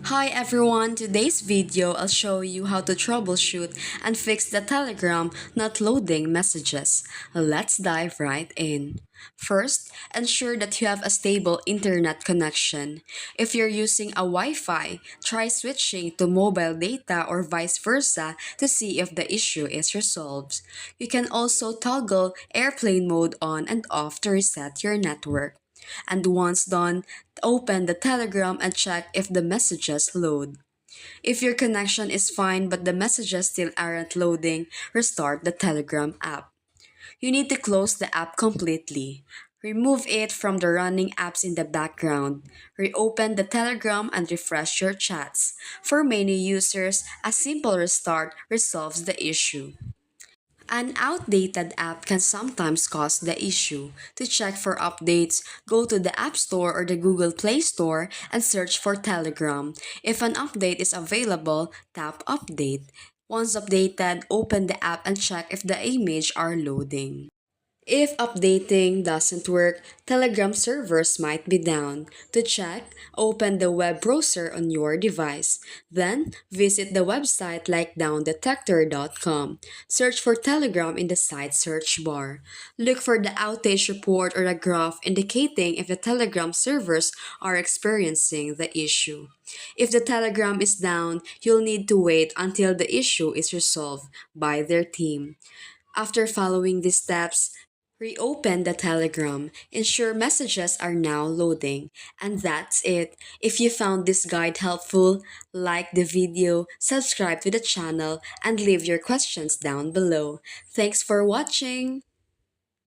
Hi everyone, today's video I'll show you how to troubleshoot and fix the Telegram not loading messages. Let's dive right in. First, ensure that you have a stable internet connection. If you're using a Wi-Fi, try switching to mobile data or vice versa to see if the issue is resolved. You can also toggle airplane mode on and off to reset your network. And once done, open the Telegram and check if the messages load. If your connection is fine but the messages still aren't loading, restart the Telegram app. You need to close the app completely. Remove it from the running apps in the background. Reopen the Telegram and refresh your chats. For many users, a simple restart resolves the issue. An outdated app can sometimes cause the issue. To check for updates, go to the App Store or the Google Play Store and search for Telegram. If an update is available, tap Update. Once updated, open the app and check if the image are loading. If updating doesn't work, Telegram servers might be down. To check, open the web browser on your device. Then, visit the website like downdetector.com. Search for Telegram in the site search bar. Look for the outage report or a graph indicating if the Telegram servers are experiencing the issue. If the Telegram is down, you'll need to wait until the issue is resolved by their team. After following these steps, reopen the Telegram. Ensure messages are now loading. And that's it. If you found this guide helpful, like the video, subscribe to the channel, and leave your questions down below. Thanks for watching!